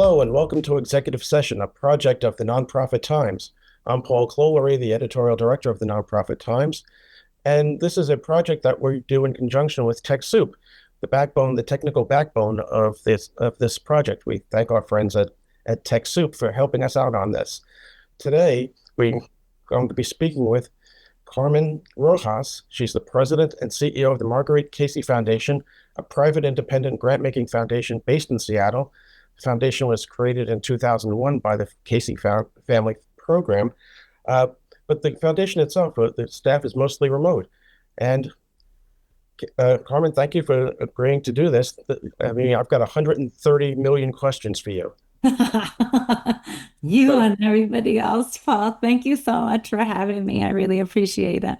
Hello and welcome to Executive Session, a project of the Nonprofit Times. I'm Paul Clolery, the editorial director of the Nonprofit Times, and this is a project that we do in conjunction with TechSoup, the technical backbone of this project. We thank our friends at TechSoup for helping us out on this. Today, we're going to be speaking with Carmen Rojas. She's the president and CEO of the Marguerite Casey Foundation, a private independent grant-making foundation based in Seattle. The foundation was created in 2001 by the Casey Family Program, but the foundation itself, the staff is mostly remote. And Carmen, thank you for agreeing to do this. I mean, I've got 130 million questions for you. You But and everybody else, Paul. Thank you so much for having me. I really appreciate it.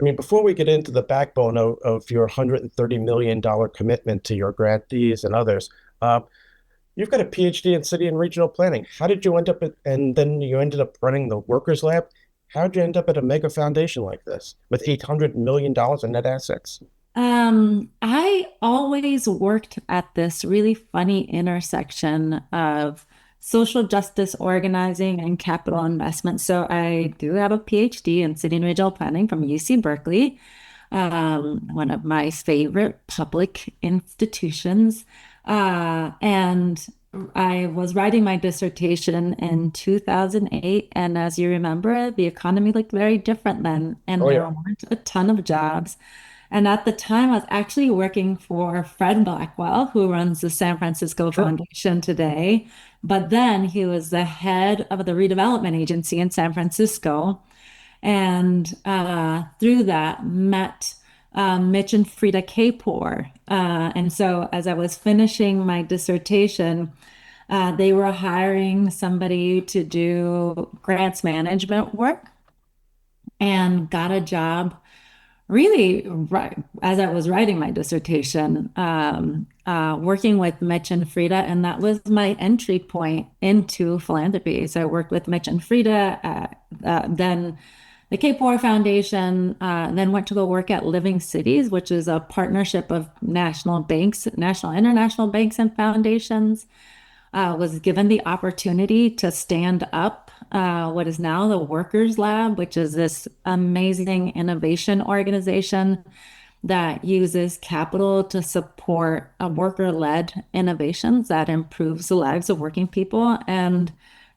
I mean, before we get into the backbone of your $130 million commitment to your grantees and others, you've got a PhD in city and regional planning. How did you end up and then you ended up running the Workers Lab? How did you end up at a mega foundation like this with $800 million in net assets? I always worked at this really funny intersection of social justice organizing and capital investment. So I do have a PhD in city and regional planning from UC Berkeley, one of my favorite public institutions. And I was writing my dissertation in 2008. And as you remember, the economy looked very different then, and Oh there yeah. weren't a ton of jobs. And at the time, I was actually working for Fred Blackwell, who runs the San Francisco Sure. Foundation today. But then he was the head of the redevelopment agency in San Francisco. And through that, met Mitch and Frida Kapor. And so, as I was finishing my dissertation, they were hiring somebody to do grants management work and got a job really right as I was writing my dissertation, working with Mitch and Frida, and that was my entry point into philanthropy. So I worked with Mitch and Frida, then the K4 Foundation, then went to go work at Living Cities, which is a partnership of national banks, national, international banks, and foundations. Was given the opportunity to stand up what is now the Workers Lab, which is this amazing innovation organization that uses capital to support worker-led innovations that improves the lives of working people. And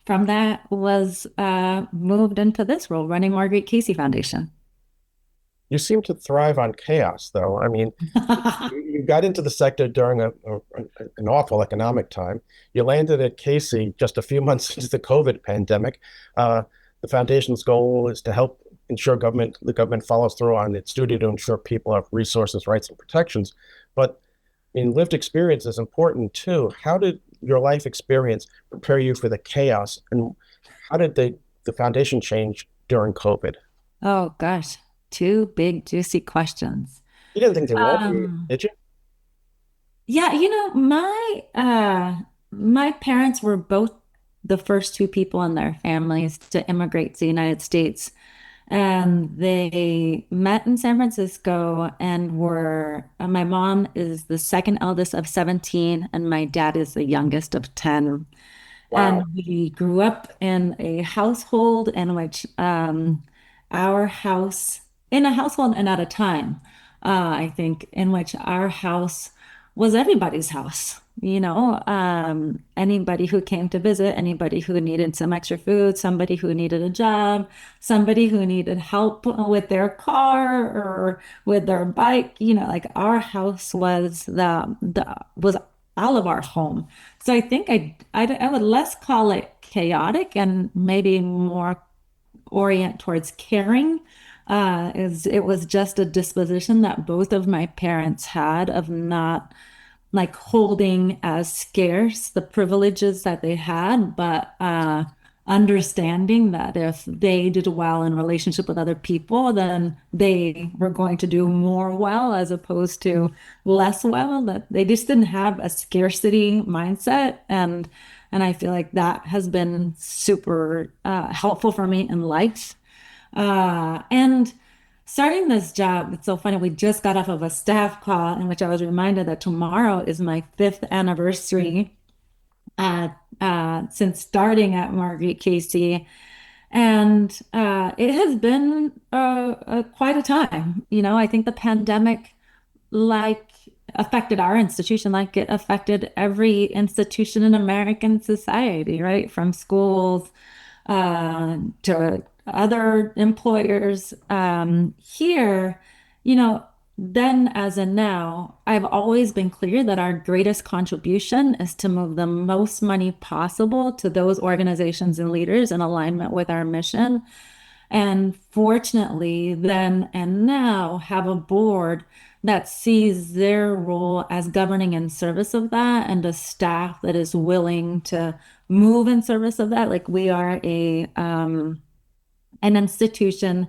from that was moved into this role, running Marguerite Casey Foundation. You seem to thrive on chaos, though. I mean, you got into the sector during an awful economic time. You landed at Casey just a few months into the COVID pandemic. The foundation's goal is to help ensure the government follows through on its duty to ensure people have resources, rights, and protections. But in lived experience is important too. How did your life experience prepare you for the chaos, and how did the foundation change during COVID? Oh gosh, two big juicy questions. You didn't think there won't be, Um, did you? Yeah, my parents were both the first two people in their families to immigrate to the United States. And they met in San Francisco and were my mom is the second eldest of 17 and my dad is the youngest of 10. And Wow. we grew up in a household in which our house, in a household and at a time, I think, in which our house was everybody's house. Anybody who came to visit, anybody who needed some extra food, somebody who needed a job, somebody who needed help with their car or with their bike, like our house was was all of our home. So I think I would less call it chaotic and maybe more orient towards caring. Is it was just a disposition that both of my parents had of not like holding as scarce the privileges that they had, but understanding that if they did well in relationship with other people, then they were going to do more well as opposed to less well. That they just didn't have a scarcity mindset, and I feel like that has been super helpful for me in life. And starting this job, it's so funny. We just got off of a staff call in which I was reminded that tomorrow is my fifth anniversary at since starting at Marguerite Casey. And it has been quite a time. I think the pandemic like affected our institution like it affected every institution in American society, right? From schools to other employers. Here, you know, then as in now, I've always been clear that our greatest contribution is to move the most money possible to those organizations and leaders in alignment with our mission. And fortunately, then and now have a board that sees their role as governing in service of that and a staff that is willing to move in service of that. Like we are an institution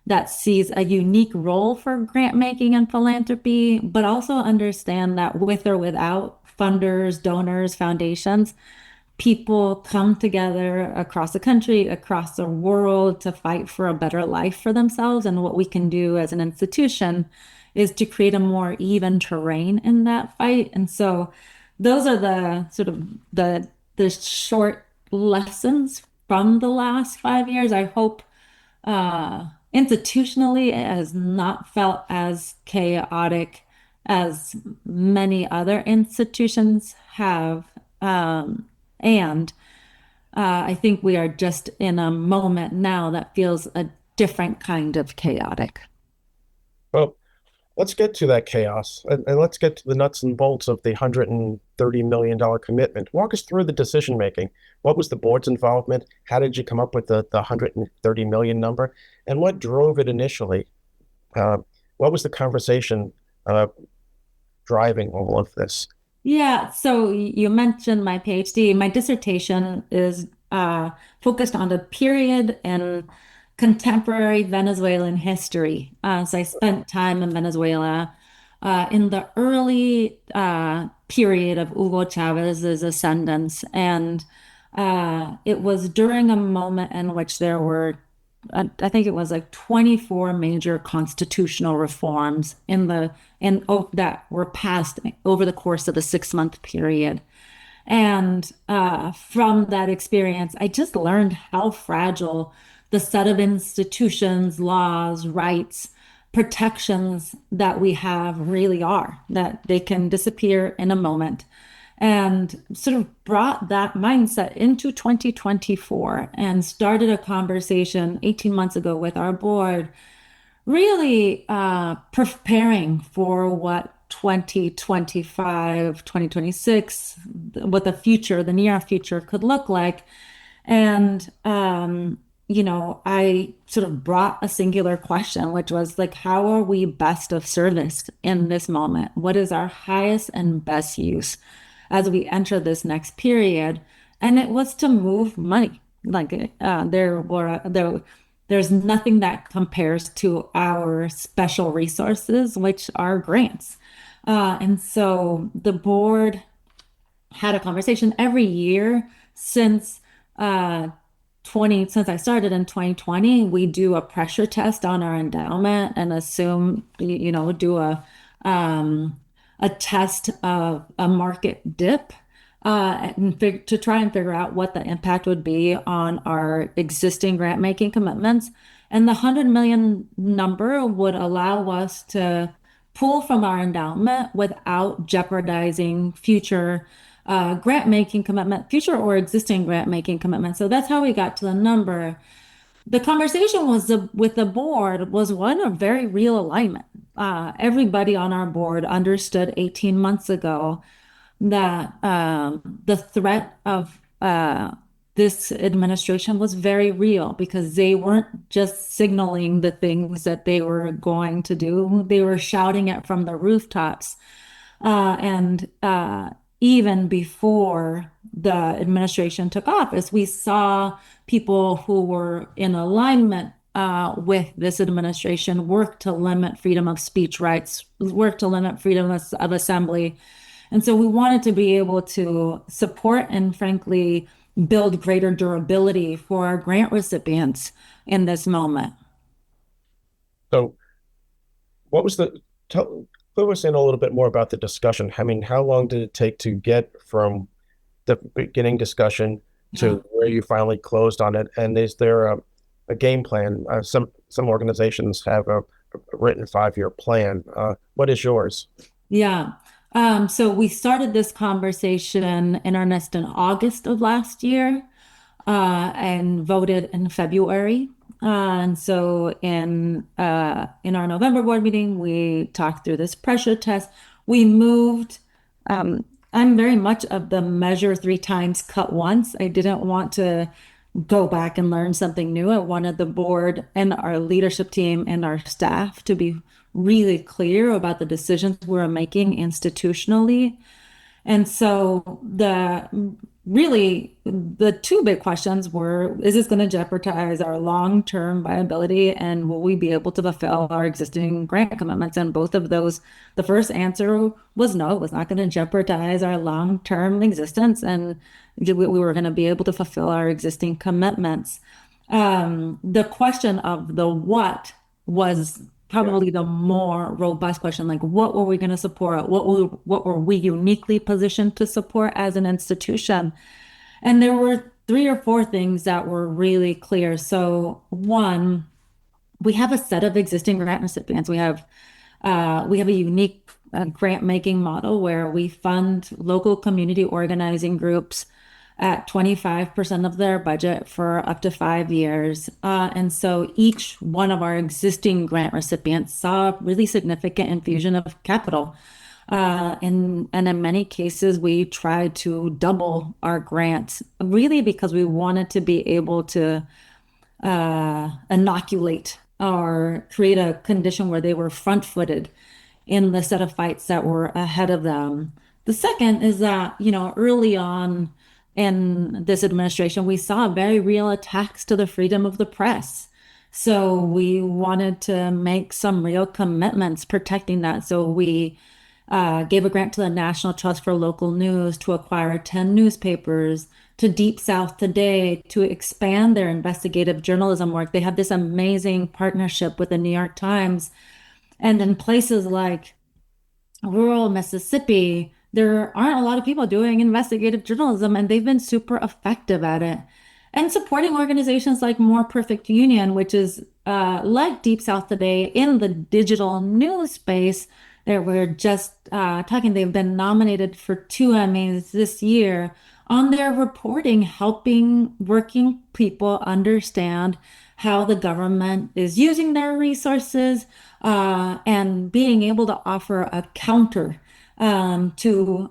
that sees a unique role for grant making and philanthropy, but also understand that with or without funders, donors, foundations, people come together across the country, across the world to fight for a better life for themselves. And what we can do as an institution is to create a more even terrain in that fight. And so those are the sort of the short lessons from the last 5 years. I hope institutionally it has not felt as chaotic as many other institutions have. And I think we are just in a moment now that feels a different kind of chaotic. Well, let's get to that chaos and let's get to the nuts and bolts of the $130 million commitment. Walk us through the decision making. What was the board's involvement? How did you come up with the 130 million number? And what drove it initially? Uh, what was the conversation driving all of this? Yeah, so you mentioned my PhD. My dissertation is focused on the period in contemporary Venezuelan history. So I spent time in Venezuela in the early period of Hugo Chávez's ascendance, and it was during a moment in which there were I think it was like 24 major constitutional reforms that were passed over the course of a 6 month period. And from that experience, I just learned how fragile the set of institutions, laws, rights, protections that we have really are, that they can disappear in a moment. And sort of brought that mindset into 2024 and started a conversation 18 months ago with our board, really preparing for what 2025, 2026, what the near future could look like. And, I sort of brought a singular question, which was like, how are we best of service in this moment? What is our highest and best use as we enter this next period? And it was to move money. Like there's nothing that compares to our special resources, which are grants. And so the board had a conversation every year uh, since I started in 2020. We do a pressure test on our endowment and assume, do a test of a market dip to try and figure out what the impact would be on our existing grant making commitments. And the 100 million number would allow us to pull from our endowment without jeopardizing future grant making commitment, future or existing grant making commitments. So that's how we got to the number. The conversation with the board was one of very real alignment. Everybody on our board understood 18 months ago that the threat of this administration was very real because they weren't just signaling the things that they were going to do, they were shouting it from the rooftops. And even before the administration took office, we saw people who were in alignment with this administration work to limit freedom of speech rights, work to limit freedom of assembly. And so we wanted to be able to support and frankly build greater durability for our grant recipients in this moment. So, what was clue us in a little bit more about the discussion. I mean, how long did it take to get from the beginning discussion Yeah. to where you finally closed on it? And is there a game plan? Some organizations have a written 5-year plan. What is yours? Yeah. So we started this conversation in earnest in August of last year, and voted in February. And so in our November board meeting, we talked through this pressure test. We moved. Um, I'm very much of the measure 3 times, cut once. I didn't want to go back and learn something new. I wanted the board and our leadership team and our staff to be really clear about the decisions we're making institutionally. And so the two big questions were, is this going to jeopardize our long-term viability, and will we be able to fulfill our existing grant commitments? And both of those, the first answer was no, it was not going to jeopardize our long-term existence, and we were going to be able to fulfill our existing commitments. The question of the what was Yeah. probably the more robust question, like what were we going to support? What were we uniquely positioned to support as an institution? And there were 3 or 4 things that were really clear. So one, we have a set of existing grant recipients. We have a unique grant making model where we fund local community organizing groups at 25% of their budget for up to 5 years. And so each one of our existing grant recipients saw a really significant infusion of capital. And in many cases, we tried to double our grants, really because we wanted to be able to inoculate or create a condition where they were front-footed in the set of fights that were ahead of them. The second is that, early on in this administration, we saw very real attacks to the freedom of the press. So we wanted to make some real commitments protecting that. So we gave a grant to the National Trust for Local News to acquire 10 newspapers, to Deep South Today to expand their investigative journalism work. They have this amazing partnership with the New York Times. And in places like rural Mississippi, there aren't a lot of people doing investigative journalism, and they've been super effective at it. And supporting organizations like More Perfect Union, which is like Deep South Today in the digital news space. They were just talking, they've been nominated for 2 Emmys this year on their reporting, helping working people understand how the government is using their resources, and being able to offer a counter to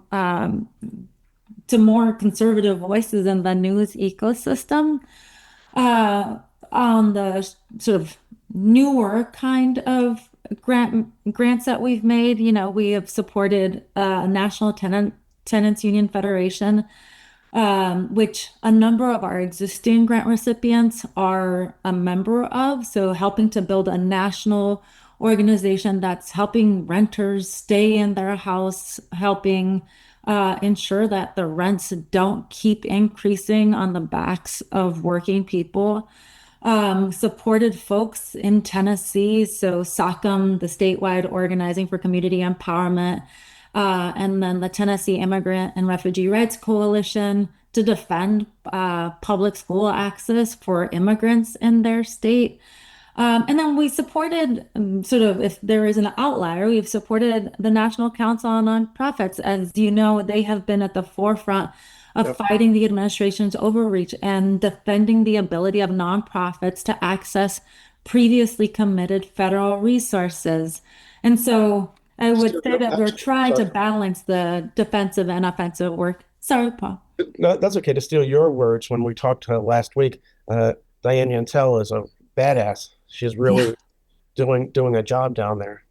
more conservative voices in the news ecosystem. Uh, on the sort of newer kind of grants that we've made, we have supported National Tenants Union Federation, which a number of our existing grant recipients are a member of. So helping to build a national organization that's helping renters stay in their house, helping ensure that the rents don't keep increasing on the backs of working people. Supported folks in Tennessee, so SOCM, the statewide organizing for community empowerment, and then the Tennessee Immigrant and Refugee Rights Coalition to defend public school access for immigrants in their state. And then we supported, sort of, if there is an outlier, we've supported the National Council on Nonprofits. As you know, they have been at the forefront of Yep. fighting the administration's overreach and defending the ability of nonprofits to access previously committed federal resources. And so I would Still, say that we're trying to sorry. balance the defensive and offensive work. Sorry, Paul. No, that's okay. To steal your words, when we talked last week, Diane Yantel is a badass. She's Yeah. really doing a job down there.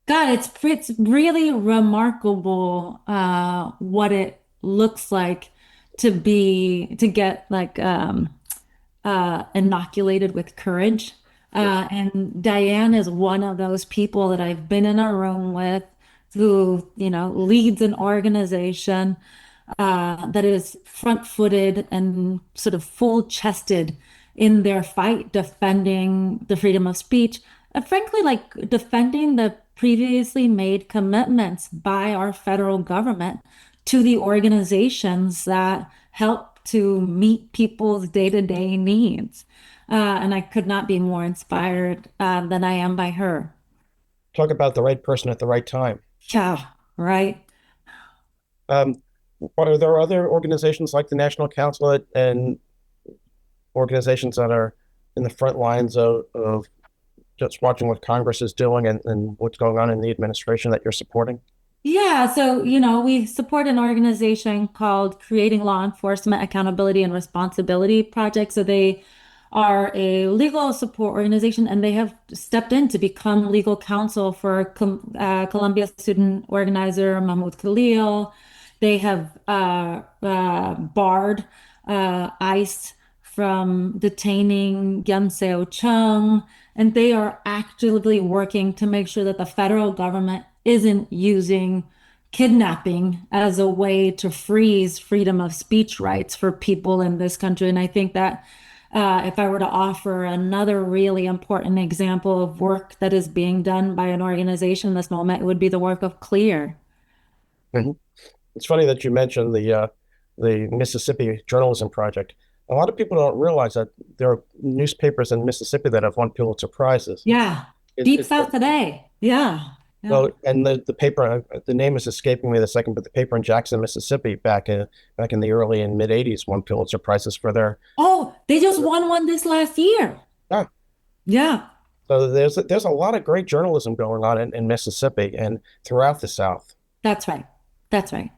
God, it's really remarkable what it looks like to get like inoculated with courage. Yeah. And Diane is one of those people that I've been in a room with who, leads an organization that is front-footed and sort of full-chested in their fight defending the freedom of speech, and frankly, like defending the previously made commitments by our federal government to the organizations that help to meet people's day-to-day needs. And I could not be more inspired than I am by her. Talk about the right person at the right time. Yeah, right. Um, what are there other organizations like the National Council and organizations that are in the front lines of just watching what Congress is doing and what's going on in the administration that you're supporting? Yeah, so we support an organization called Creating Law Enforcement Accountability and Responsibility Project. So they are a legal support organization and they have stepped in to become legal counsel for Columbia student organizer Mahmoud Khalil. They have barred ICE from detaining Seo Chung, and they are actively working to make sure that the federal government isn't using kidnapping as a way to freeze freedom of speech rights for people in this country. And I think that if I were to offer another really important example of work that is being done by an organization in this moment, it would be the work of CLEAR. Mhm. It's funny that you mentioned the Mississippi Journalism Project. A lot of people don't realize that there are newspapers in Mississippi that have won Pulitzer Prizes. Yeah. It, Deep it, South today. Yeah. Yeah. well, and the paper, the name is escaping me the second, but the paper in Jackson, Mississippi, back in the early and mid '80s, won Pulitzer Prizes for their. Oh, they just won one this last year. Yeah. Yeah. So there's a lot of great journalism going on in Mississippi and throughout the South. That's right. That's right.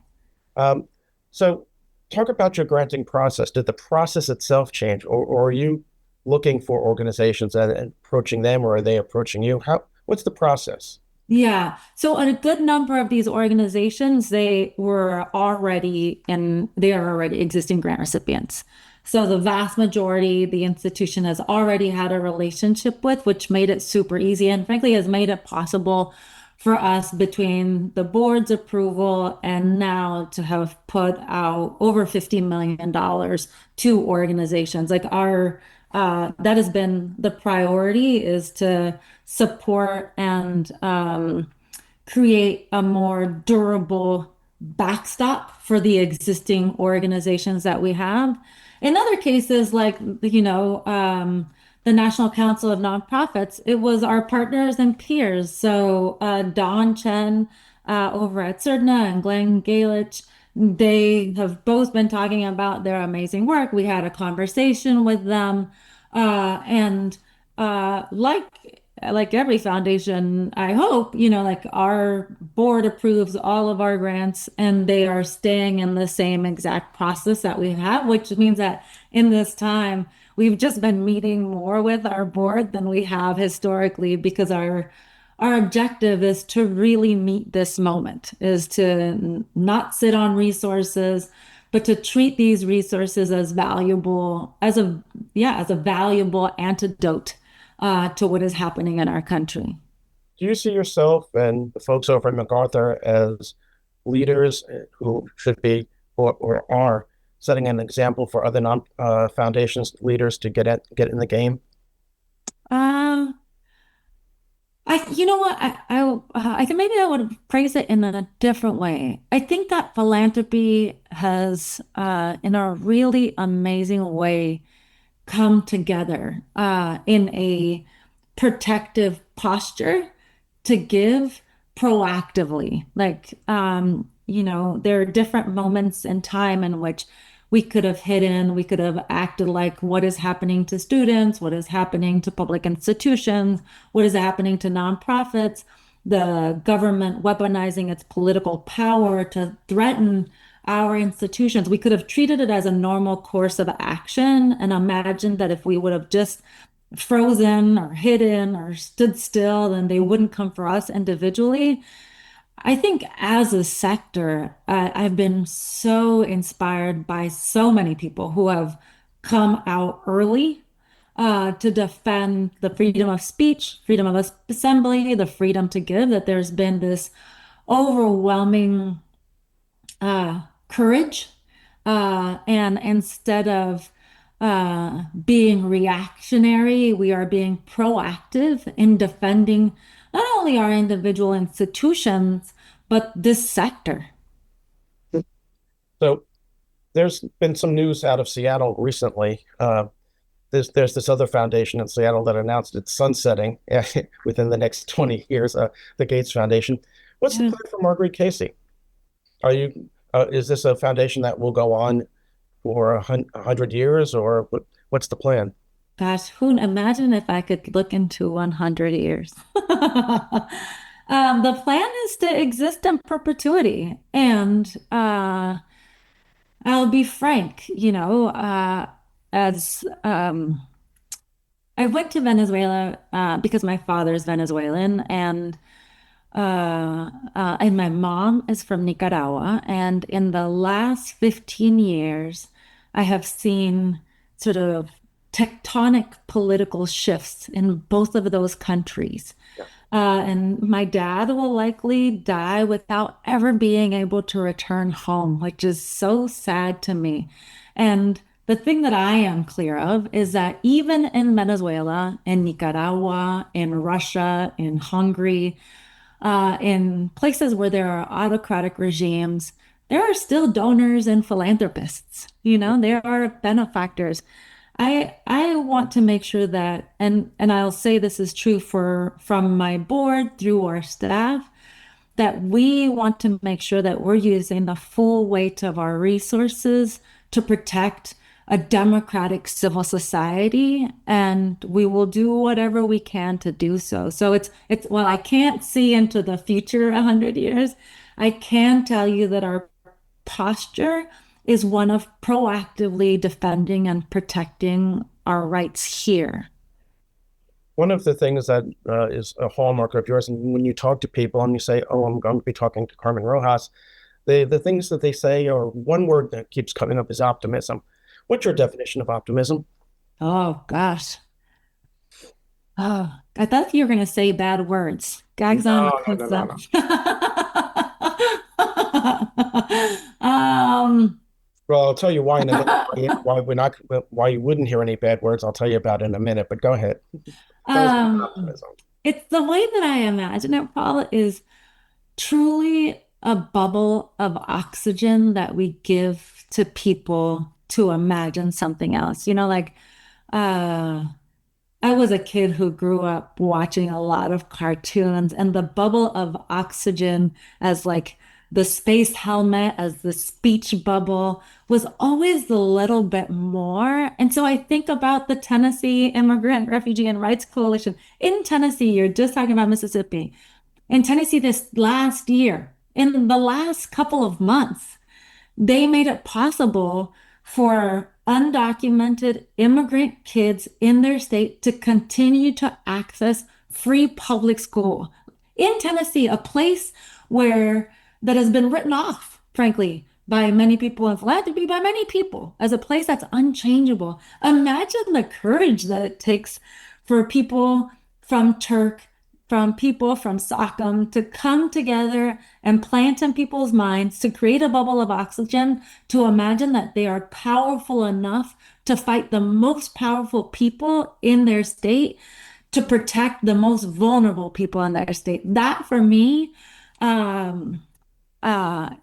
Um, so talk about your granting process. Did the process itself change, or are you looking for organizations and approaching them, or are they approaching you? What's the process? Yeah. So a good number of these organizations, they are already existing grant recipients. So the vast majority, the institution has already had a relationship with, which made it super easy and frankly has made it possible for us between the board's approval and now to have put out over $50 million to organizations. Like that has been the priority is to support and create a more durable backstop for the existing organizations that we have. In other cases, like, the National Council of Nonprofits, it was our partners and peers. So Don Chen over at CERDNA and Glenn Galich, they have both been talking about their amazing work. We had a conversation with them. And like every foundation, I hope, like our board approves all of our grants and they are staying in the same exact process that we have, which means that in this time, we've just been meeting more with our board than we have historically because our objective is to really meet this moment, is to not sit on resources, but to treat these resources as valuable, as a valuable antidote to what is happening in our country. Do you see yourself and the folks over at MacArthur as leaders who should be or are setting an example for other non foundations leaders to get in the game? Um, you know what, I think maybe I would phrase it in a different way. I think that philanthropy has, in a really amazing way, come together in a protective posture to give proactively. Like, there are different moments in time in which we could have hidden, we could have acted like what is happening to students, what is happening to public institutions, what is happening to nonprofits, the government weaponizing its political power to threaten our institutions. We could have treated it as a normal course of action and imagined that if we would have just frozen or hidden or stood still, then they wouldn't come for us individually. I think as a sector, I've been so inspired by so many people who have come out early to defend the freedom of speech, freedom of assembly, the freedom to give, that there's been this overwhelming courage. And instead of being reactionary, we are being proactive in defending not only our individual institutions, but this sector. So there's been some news out of Seattle recently. There's this other foundation in Seattle that announced it's sunsetting within the next 20 years, the Gates Foundation. What's the Yeah. plan for Marguerite Casey? Is this a foundation that will go on for 100 years, or what's the plan? Gosh, who imagine if I could look into 100 years. The plan is to exist in perpetuity. And I'll be frank, as I went to Venezuela because my father's Venezuelan, and my mom is from Nicaragua. And in the last 15 years, I have seen sort of tectonic political shifts in both of those countries. Yeah. And my dad will likely die without ever being able to return home, which is so sad to me. And the thing that I am clear of is that even in Venezuela, in Nicaragua, in Russia, in Hungary, in places where there are autocratic regimes, there are still donors and philanthropists. There are benefactors. I want to make sure that, and I'll say this is true from my board through our staff, that we want to make sure that we're using the full weight of our resources to protect a democratic civil society, and we will do whatever we can to do so. So well, I can't see into the future 100 years. I can tell you that our posture is one of proactively defending and protecting our rights here. One of the things that is a hallmark of yours, and when you talk to people and you say, "Oh, I'm going to be talking to Carmen Rojas," the things that they say, or one word that keeps coming up, is optimism. What's your definition of optimism? Oh gosh. Oh, I thought you were going to say bad words. Gags on No, no, no, no, myself. no. um, Well, I'll tell you why in a minute. Why we're not, why you wouldn't hear any bad words. I'll tell you about it in a minute. But go ahead. Tell us about um, optimism. it's the way that I imagine it, Paul, is truly a bubble of oxygen that we give to people to imagine something else. Uh, I was a kid who grew up watching a lot of cartoons, and the bubble of oxygen as like the space helmet, as the speech bubble was always a little bit more. And so I think about the Tennessee Immigrant, Refugee, and Rights Coalition. In Tennessee, you're just talking about Mississippi. In Tennessee, this last year, in the last couple of months, they made it possible for undocumented immigrant kids in their state to continue to access free public school. In Tennessee, a place where that has been written off, frankly, by many people in philanthropy, by many people, as a place that's unchangeable. Imagine the courage that it takes for people from Turk, from people from Sockham to come together and plant in people's minds to create a bubble of oxygen, to imagine that they are powerful enough to fight the most powerful people in their state, to protect the most vulnerable people in their state. That for me um,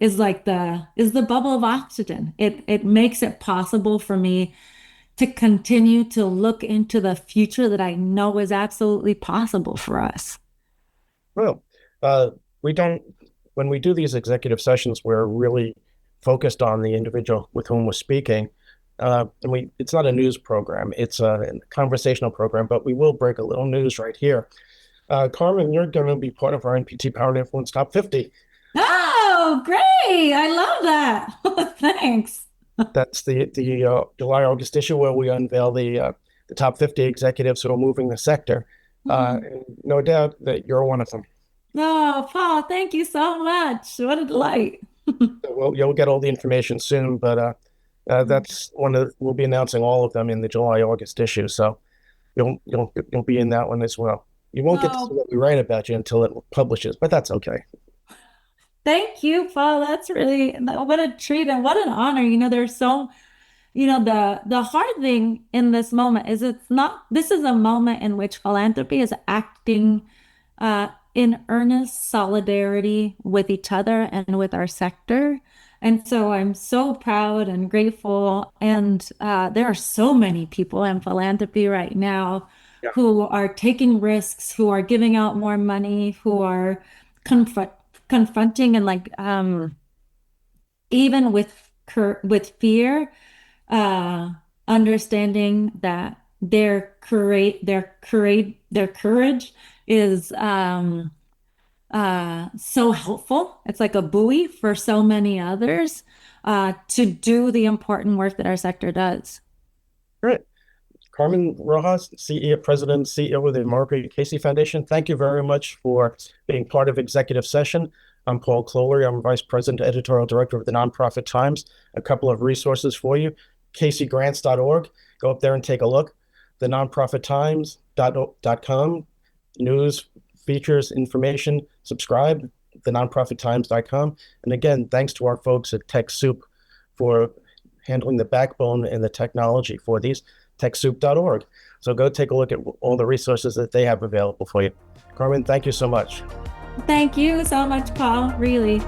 is the bubble of oxygen. It makes it possible for me to continue to look into the future that I know is absolutely possible for us. Well, uh, we don't, when we do these executive sessions, we're really focused on the individual with whom we're speaking. It's not a news program, it's a conversational program, but we will break a little news right here. Carmen, you're going to be part of our NPT Power and Influence Top 50. Oh, great. I love that. Thanks. That's the July August issue where we unveil the top 50 executives who are moving the sector. And no doubt that you're one of them. Oh, Paul, thank you so much. What a delight. Well, you'll get all the information soon, but that's we'll be announcing all of them in the July August issue. So you'll be in that one as well. You won't get to see Oh, what we write about you until it publishes, but that's okay. thank you, Paul. That's really what a treat and what an honor. The hard thing in this moment is this is a moment in which philanthropy is acting in earnest solidarity with each other and with our sector. And so I'm so proud and grateful. And there are so many people in philanthropy right now Yeah. who are taking risks, who are giving out more money, who are confront confronting and like even with fear, uh, understanding that their courage is so helpful. It's like a buoy for so many others to do the important work that our sector does. Great. Carmen Rojas, CEO, President, CEO of the Marguerite Casey Foundation. Thank you very much for being part of executive session. I'm Paul Clolery. I'm Vice President, Editorial Director of the Nonprofit Times. A couple of resources for you. CaseyGrants.org. Go up there and take a look. The nonprofittimes.com. News, features, information. Subscribe. The nonprofittimes.com. And again, thanks to our folks at TechSoup for handling the backbone and the technology for these. TechSoup.org. So go take a look at all the resources that they have available for you. Carmen, thank you so much. Thank you so much, Paul. Really.